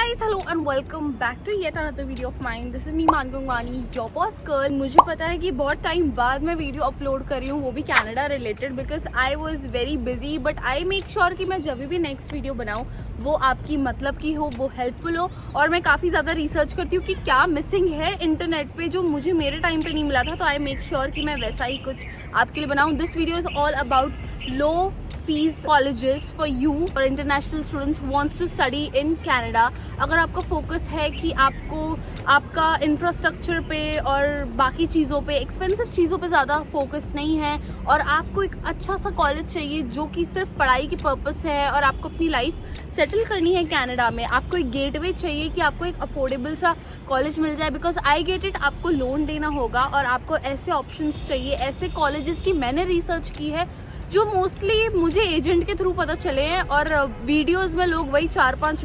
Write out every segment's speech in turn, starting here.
guys, hello and welcome back to yet another video of mine. This is me मान Gangwani, your boss girl. मुझे पता है कि बहुत टाइम बाद मैं वीडियो अपलोड कर रही हूँ, वो भी Canada related, because I was very busy. But I make sure कि मैं जब भी नेक्स्ट वीडियो बनाऊँ वो आपकी मतलब की हो, वो हेल्पफुल हो. और मैं काफ़ी ज़्यादा रिसर्च करती हूँ कि क्या मिसिंग है इंटरनेट पे जो मुझे मेरे टाइम पे नहीं मिला था. तो आई मेक श्योर कि मैं वैसा ही कुछ आपके लिए बनाऊँ. This video is all about low fees colleges for you और international students wants to study in Canada. अगर आपका फोकस है कि आपको आपका इंफ्रास्ट्रक्चर पे और बाकी चीज़ों पे, एक्सपेंसिव चीज़ों पे ज़्यादा फोकस नहीं है और आपको एक अच्छा सा कॉलेज चाहिए जो कि सिर्फ पढ़ाई की पर्पस है और आपको अपनी लाइफ सेटल करनी है कनाडा में, आपको एक गेटवे चाहिए कि आपको एक अफोर्डेबल सा कॉलेज मिल जाए. बिकॉज आई गेट इट, आपको लोन देना होगा और आपको ऐसे ऑप्शंस चाहिए, ऐसे कॉलेजेस की मैंने रिसर्च की है जो मोस्टली मुझे एजेंट के थ्रू पता चले हैं और वीडियोस में लोग वही 4-5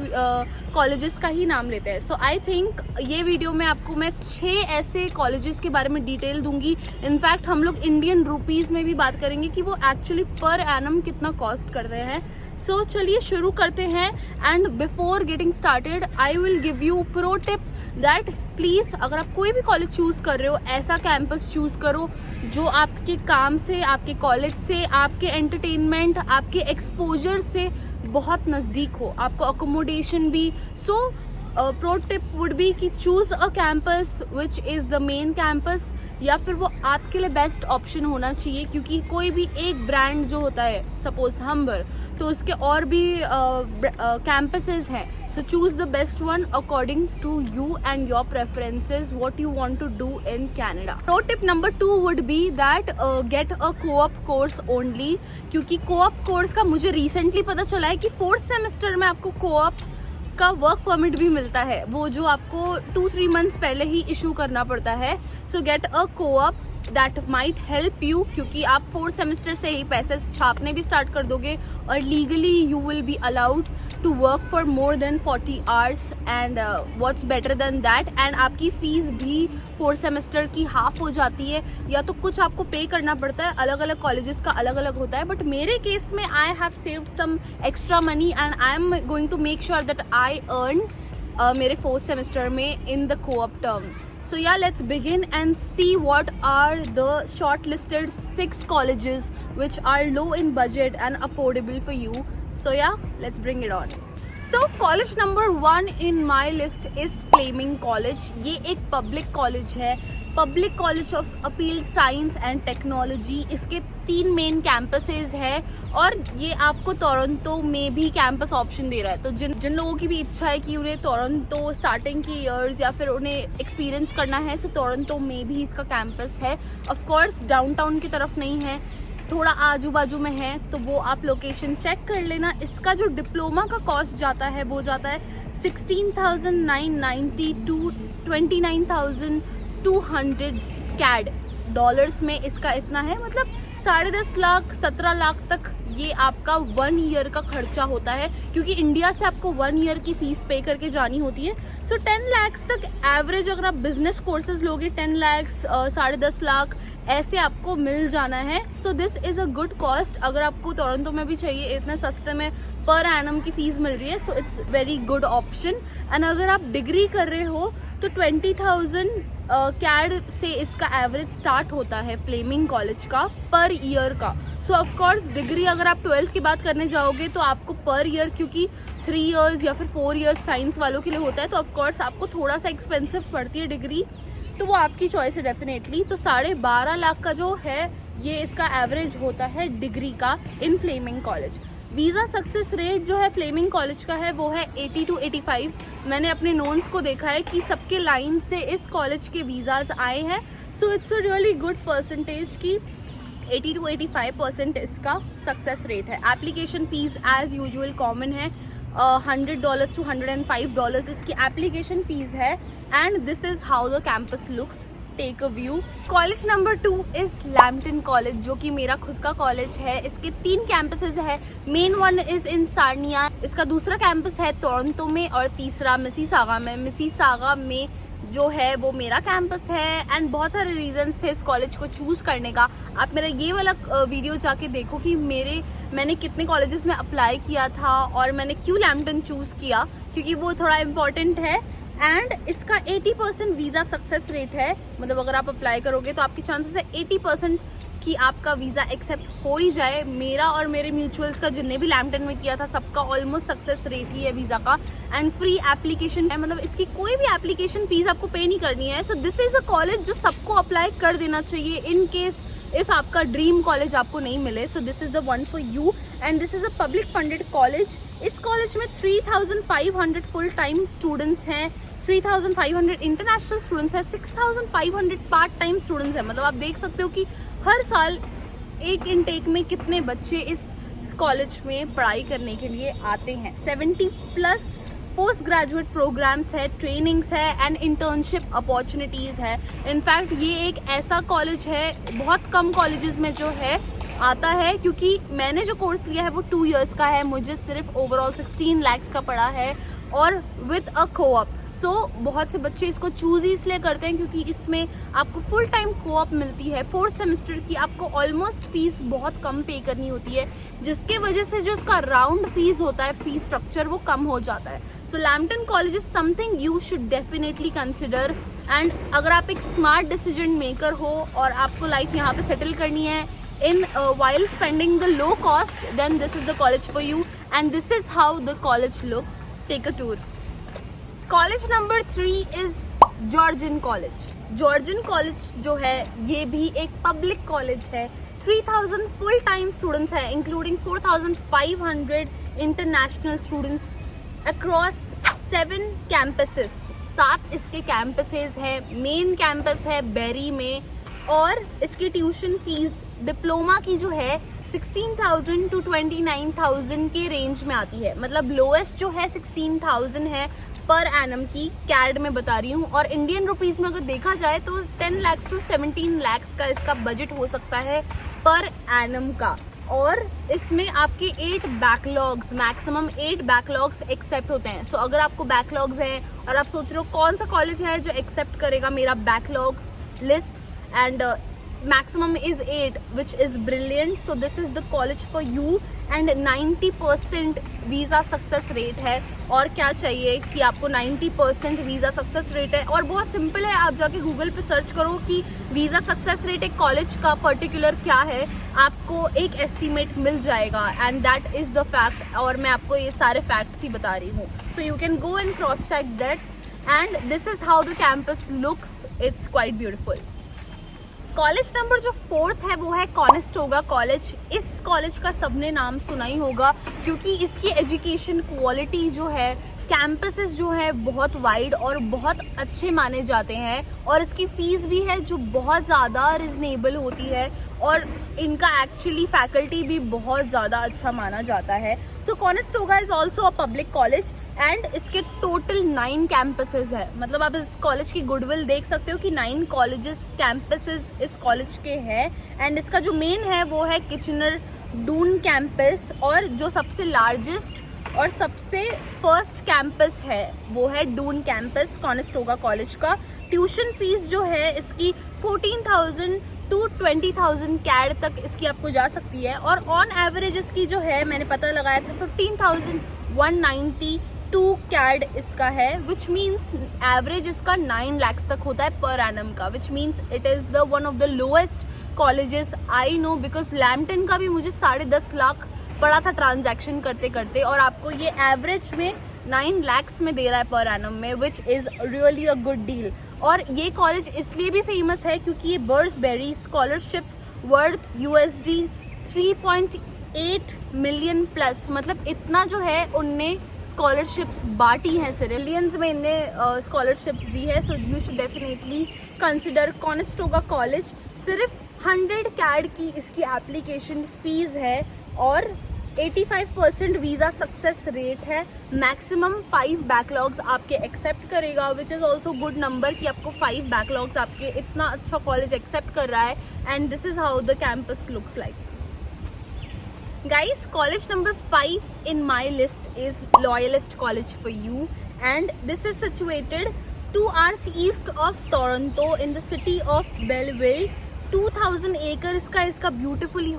कॉलेजेस का ही नाम लेते हैं. सो आई थिंक ये वीडियो में आपको मैं 6 ऐसे कॉलेजेस के बारे में डिटेल दूंगी. इनफैक्ट हम लोग इंडियन रुपीस में भी बात करेंगे कि वो एक्चुअली पर एनम कितना कॉस्ट करते हैं. सो चलिए शुरू करते हैं. And before getting started I will give you pro tip that please अगर आप कोई भी कॉलेज चूज़ कर रहे हो, ऐसा कैंपस चूज़ करो जो आपके काम से, आपके कॉलेज से, आपके एंटरटेनमेंट, आपके एक्सपोजर से बहुत नज़दीक हो, आपको अकोमोडेशन भी. So pro tip would be कि choose a campus which is the main campus, या फिर वो आपके लिए बेस्ट ऑप्शन होना चाहिए. क्योंकि कोई भी एक ब्रांड जो होता है, सपोज हम्बर, तो उसके और भी कैंपसेस हैं. So choose the best one according to you and your preferences, what you want to do in Canada. Pro tip number 2 would be that get a co-op course only. क्योंकि co-op course का मुझे recently पता चला है कि 4th semester में आपको co-op का वर्क परमिट भी मिलता है, वो जो आपको 2-3 मंथ्स पहले ही इशू करना पड़ता है. सो get a co-op that might help you, क्योंकि आप 4th सेमेस्टर से ही पैसे छापने भी स्टार्ट कर दोगे और legally you will be allowed to work for more than 40 hours. And what's better than that. And आपकी फीस भी 4th सेमेस्टर की हाफ हो जाती है, या तो कुछ आपको पे करना पड़ता है. अलग अलग कॉलेजेस का अलग अलग होता है, बट मेरे केस में I have saved some extra money and I am going to make sure that I earn मेरे 4th सेमेस्टर में in the co-op term. So yeah, let's begin and see what are the shortlisted 6 colleges which are low in budget and affordable for you. So yeah, let's bring it on. So college number 1 in my list is Fleming College. ये एक public college है, public college of appeal science and technology. इसके 3 main campuses है और ये आपको Toronto में भी कैंपस ऑप्शन दे रहा है. तो जिन लोगों की भी इच्छा है कि उन्हें टोरंटो स्टार्टिंग की ईयर्स या फिर उन्हें एक्सपीरियंस करना है, तो टोरंटो में भी इसका कैंपस है. ऑफ कोर्स डाउनटाउन की तरफ नहीं है, थोड़ा आजू बाजू में है, तो वो आप लोकेशन चेक कर लेना. इसका जो डिप्लोमा का कॉस्ट जाता है वो जाता है 16,990 to 29,200 CAD डॉलर्स में. इसका इतना है, मतलब 10.5 लाख 17 लाख तक ये आपका 1 ईयर का खर्चा होता है, क्योंकि इंडिया से आपको 1 ईयर की फीस पे करके जानी होती है. सो 10 लाख तक एवरेज अगर आप बिजनेस कोर्सेज लोगे 10 लाख 10.5 लाख ऐसे आपको मिल जाना है. So this is a good cost. अगर आपको टोरंटो में भी चाहिए, इतने सस्ते में पर एनम की फीस मिल रही है, so it's very good option. And अगर आप डिग्री कर रहे हो तो 20,000 CAD से इसका एवरेज स्टार्ट होता है फ्लेमिंग कॉलेज का पर ईयर का. सो ऑफ कोर्स डिग्री अगर आप 12th की बात करने जाओगे तो आपको पर ईयर, क्योंकि 3 इयर्स या फिर 4 इयर्स साइंस वालों के लिए होता है, तो ऑफ कोर्स आपको थोड़ा सा एक्सपेंसिव पड़ती है डिग्री. तो वो आपकी चॉइस है डेफिनेटली. तो 12.5 लाख का जो है ये इसका एवरेज होता है डिग्री का in Fleming college. Visa success rate जो है फ्लेमिंग कॉलेज का है वो है 80 to 85. मैंने अपने नोन्स को देखा है कि सबके लाइन से इस कॉलेज के वीज़ाज आए हैं. So it's a really good percentage की 80 to 85% इसका सक्सेस रेट है. Application fees as usual common है, $100 to $105 इसकी एप्लीकेशन फ़ीस है. And this is how the campus looks. Take a view. College number 2 is Lambton college, जो कि मेरा खुद का कॉलेज है. इसके 3 कैंपसेस है. Main one is in Sarnia, इसका दूसरा कैंपस है टोरंटो में और तीसरा मिसिसागा में. मिसिसागा में जो है वो मेरा कैंपस है. एंड बहुत सारे रीजंस थे इस कॉलेज को चूज करने का. आप मेरा ये वाला वीडियो जाके देखो कि मैंने कितने कॉलेजेस में अप्लाई किया था और मैंने क्यों लैम्पटन चूज किया. क्योंकि वो थोड़ा इम्पोर्टेंट है। एंड इसका 80% वीज़ा सक्सेस रेट है, मतलब अगर आप अप्लाई करोगे तो आपकी चांसेस है 80% कि आपका वीज़ा एक्सेप्ट हो ही जाए। मेरा और मेरे म्यूचुअल्स का जिनने भी लैम्पटन में किया था सबका ऑलमोस्ट सक्सेस रेट ही है वीज़ा का। एंड फ्री एप्लीकेशन है, मतलब इसकी कोई भी एप्लीकेशन फीस आपको पे नहीं करनी है। So this is a college जो सबको अप्लाई कर देना चाहिए इन केस इफ आपका ड्रीम कॉलेज आपको नहीं मिले। So this is the one for you and this is a public funded college. इस कॉलेज में 3500 फुल टाइम स्टूडेंट्स हैं, 3500 इंटरनेशनल स्टूडेंट्स हैं, 6500 पार्ट टाइम स्टूडेंट्स हैं। मतलब आप देख सकते हो कि हर साल एक इनटेक में कितने बच्चे इस कॉलेज में पढ़ाई करने के लिए आते हैं। 70+ पोस्ट ग्रेजुएट प्रोग्राम्स है, ट्रेनिंग्स है एंड इंटर्नशिप अपॉर्चुनिटीज है। इनफैक्ट ये एक ऐसा कॉलेज है, बहुत कम कॉलेजेस में जो है आता है, क्योंकि मैंने जो कोर्स लिया है वो 2 इयर्स का है, मुझे सिर्फ ओवरऑल 16 lakhs का पड़ा है और विथ अ कोऑप। सो बहुत से बच्चे इसको चूज ही इसलिए करते हैं क्योंकि इसमें आपको फुल टाइम कोऑप मिलती है। 4th सेमेस्टर की आपको ऑलमोस्ट फीस बहुत कम पे करनी होती है, जिसके वजह से जो इसका राउंड फीस होता है, फीस स्ट्रक्चर वो कम हो जाता है। So Lambton college is something you should definitely consider. And अगर आप एक स्मार्ट डिसीजन मेकर हो और आपको लाइफ यहाँ पे सेटल करनी है in while spending the low cost, then this is the college for you and this is how the college looks. Take a tour. College number 3 is Georgian College. Georgian College जो है ये भी एक public college है। 3000 full time students है, including 4500 international students across 7 campuses. 7 इसके campuses है, main campus है बेरी में, और इसकी ट्यूशन फीस डिप्लोमा की जो है 16,000 to 29,000 के रेंज में आती है। मतलब लोएस्ट जो है 16,000 है पर एनम की, कैड में बता रही हूँ। और इंडियन रुपीस में अगर देखा जाए तो 10 lakhs to 17 lakhs का इसका बजट हो सकता है पर एनम का। और इसमें आपके 8 बैकलॉग्स, मैक्सिमम 8 बैकलॉग्स एक्सेप्ट होते हैं। सो अगर आपको बैकलॉग्स हैं और आप सोच रहे हो कौन सा कॉलेज है जो एक्सेप्ट करेगा मेरा backlogs list, and maximum is 8, which is brilliant. So this is the college for you and 90% visa success rate है। और क्या चाहिए कि आपको 90% वीज़ा सक्सेस रेट है। और बहुत सिंपल है, आप जाके गूगल पे सर्च करो कि वीज़ा सक्सेस रेट एक कॉलेज का पर्टिकुलर क्या है, आपको एक एस्टिमेट मिल जाएगा and that is the fact. और मैं आपको ये सारे फैक्ट्स ही बता रही हूँ, so you can go and cross check that. And this is how the campus looks, it's quite beautiful. College number जो 4th है वो है कॉनेस्टोगा कॉलेज। इस कॉलेज का सबने नाम सुना ही होगा क्योंकि इसकी एजुकेशन क्वालिटी जो है, कैंपसेस जो है बहुत वाइड और बहुत अच्छे माने जाते हैं। और इसकी फीस भी है जो बहुत ज़्यादा रिजनेबल होती है और इनका एक्चुअली फैकल्टी भी बहुत ज़्यादा अच्छा माना जाता है। So Conestoga is also a public college and इसके टोटल 9 कैंपसेस है। मतलब आप इस कॉलेज की गुडविल देख सकते हो कि 9 कॉलेजेस कैंपसेस इस कॉलेज के हैं। एंड इसका जो मेन है वो है किचनर डून कैंपस, और जो सबसे लार्जेस्ट और सबसे फर्स्ट कैंपस है वो है डून कैंपस कॉनेस्टोगा कॉलेज का। ट्यूशन फीस जो है इसकी 14,000 to 20,000 कैड तक इसकी आपको जा सकती है। और ऑन एवरेज इसकी जो है, मैंने पता लगाया था, 15,192 कैड इसका है, विच मीन्स एवरेज इसका 9 lakhs तक होता है पर एनम का, which means it is the one of the lowest colleges I know. Because Lampton का भी मुझे 10.5 लाख पड़ा था ट्रांजैक्शन करते करते, और आपको ये एवरेज में 9 lakhs में दे रहा है पर एनम में, which is really a good deal. और ये कॉलेज इसलिए भी फेमस है क्योंकि ये bursary scholarship worth USD 3.8 million plus, मतलब इतना जो है उनने स्कॉलरशिप्स बांटी हैं, सिरिलियंस में इनने स्कॉलरशिप्स दी है। So you should definitely consider Conestoga college. सिर्फ 100 कैड की इसकी एप्लीकेशन फीस है और 85% वीज़ा सक्सेस रेट है। मैक्सिमम 5 बैकलॉग्स आपके एक्सेप्ट करेगा, which is also good number कि आपको 5 बैकलॉग्स आपके इतना अच्छा कॉलेज एक्सेप्ट कर रहा है। And this is how the campus looks like. Guys, college number 5 in my list is Loyalist College for you, and this is situated 2 hours east of Toronto in the city of Belleville. 2000 acre इसका beautifully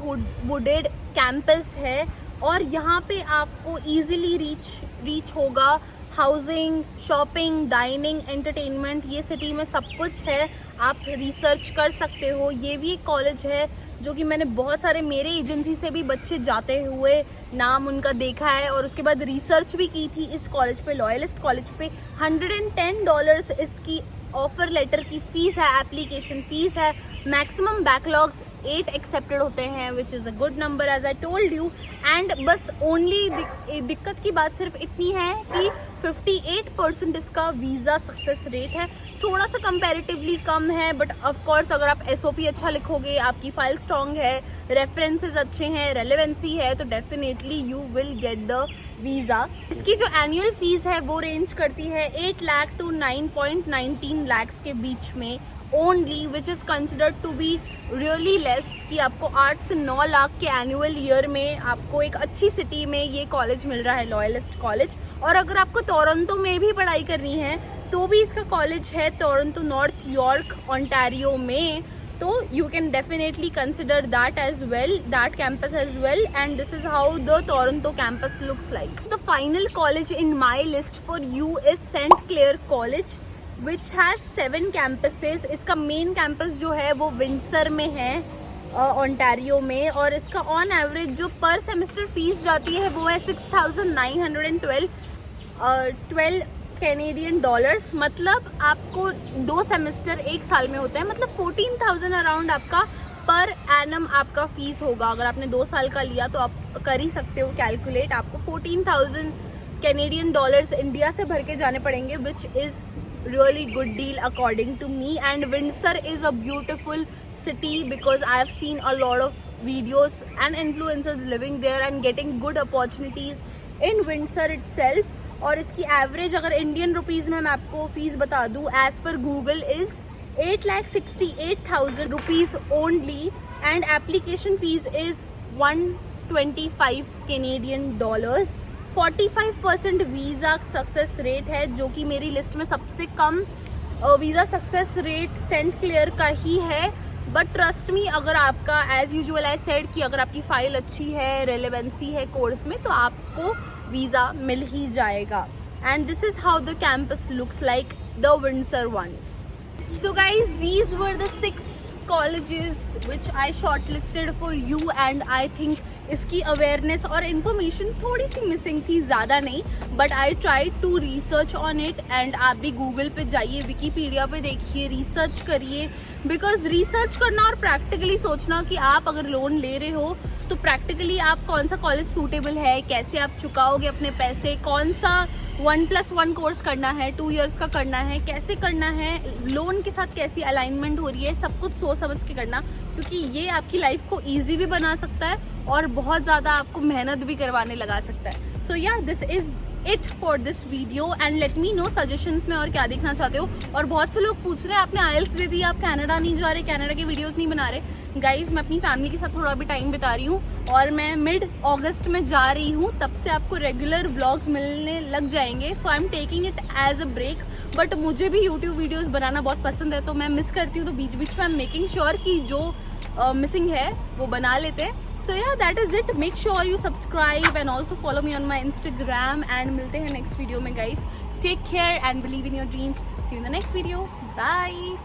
wooded campus है और यहाँ पे आपको easily reach होगा housing, shopping, dining, entertainment, ये city में सब कुछ है। आप रिसर्च कर सकते हो। ये भी एक कॉलेज है जो कि मैंने बहुत सारे मेरे एजेंसी से भी बच्चे जाते हुए नाम उनका देखा है और उसके बाद रिसर्च भी की थी इस कॉलेज पे, लॉयलिस्ट कॉलेज पे। $110 इसकी ऑफर लेटर की फीस है, एप्लीकेशन फीस है। मैक्सिमम बैकलॉग्स 8 एक्सेप्टेड होते हैं, which is a good number as I told you. And बस ओनली दिक्कत की बात सिर्फ इतनी है कि 58% इसका वीज़ा सक्सेस रेट है। थोड़ा सा कंपैरेटिवली कम है, बट ऑफकोर्स अगर आप SOP अच्छा लिखोगे, आपकी फाइल स्ट्रॉन्ग है, रेफरेंसेस अच्छे हैं, रेलेवेंसी है, तो definitely you will get the visa. इसकी जो एनुअल फीस है वो रेंज करती है 8 लाख to 9.19 lakhs के बीच में only, which is considered to be really less. कि आपको 8 से 9 लाख के एनुअल ईयर में आपको एक अच्छी सिटी में ये कॉलेज मिल रहा है, लॉयलिस्ट कॉलेज। और अगर आपको टोरंटो में भी पढ़ाई करनी है तो भी इसका कॉलेज है, टोरंटो नॉर्थ यॉर्क ओंटारियो में, तो you can definitely consider that as well, that campus as well, and this is how the Toronto campus looks like. The final college in my list for you is St. Clair College, which has 7 campuses. इसका main campus जो है वो Windsor में है, Ontario में, और इसका on average जो पर सेमेस्टर फीस जाती है वो है $6,912 कैनेडियन डॉलर्स। मतलब आपको 2 सेमेस्टर एक साल में होते हैं, मतलब 14,000 अराउंड आपका पर एनम आपका फीस होगा। अगर आपने 2 साल का लिया तो आप कर ही सकते हो कैलकुलेट। आपको 14,000 कैनेडियन डॉलर्स इंडिया से भर के जाने पड़ेंगे, which is really good deal according to me. And Windsor is a beautiful city because I have seen a lot of videos and influencers living there and getting good opportunities in Windsor itself. और इसकी average अगर Indian rupees में मैं आपको fees बता दूँ, as per Google is 8,68,000 rupees only, and application fees is 125 Canadian dollars. 45% visa success rate है, जो कि मेरी लिस्ट में सबसे कम visa success rate St Clair का ही है। बट ट्रस्ट मी, अगर आपका एज यूजुअल आई सेड कि अगर आपकी फाइल अच्छी है, रेलेवेंसी है कोर्स में, तो आपको वीज़ा मिल ही जाएगा। And this is how the campus looks like, the Windsor one. So guys, these were the 6 colleges which I shortlisted for you, and I think इसकी अवेयरनेस और इन्फॉर्मेशन थोड़ी सी मिसिंग थी, ज़्यादा नहीं, but I try to research on it. And आप भी Google पे जाइए, विकीपीडिया पे देखिए, रिसर्च करिए, बिकॉज रिसर्च करना और प्रैक्टिकली सोचना कि आप अगर लोन ले रहे हो तो प्रैक्टिकली आप कौन सा कॉलेज सूटेबल है, कैसे आप चुकाओगे अपने पैसे, कौन सा 1+1 कोर्स करना है, 2 years का करना है, कैसे करना है, लोन के साथ कैसी अलाइनमेंट हो रही है, सब कुछ सोच समझ के करना, क्योंकि ये आपकी लाइफ को ईजी भी बना सकता है और बहुत ज़्यादा आपको मेहनत भी करवाने लगा सकता है। सो या, this is it for this video, and let me know suggestions में और क्या देखना चाहते हो। और बहुत से लोग पूछ रहे हैं आपने IELTS दे दी, आप कनाडा नहीं जा रहे, कनाडा के वीडियोस नहीं बना रहे। गाइज, मैं अपनी फैमिली के साथ थोड़ा भी टाइम बिता रही हूँ और मैं मिड अगस्त में जा रही हूँ, तब से आपको रेगुलर व्लॉग्स मिलने लग जाएंगे। So I am taking it as a break, but मुझे भी यूट्यूब वीडियोस बनाना बहुत पसंद है, तो मैं मिस करती हूँ, तो बीच बीच में आई एम मेकिंग श्योर कि जो मिसिंग है वो बना लेते हैं। So yeah, that is it. Make sure you subscribe and also follow me on my Instagram, and मिलते हैं next video में guys. Take care and believe in your dreams. See you in the next video. Bye.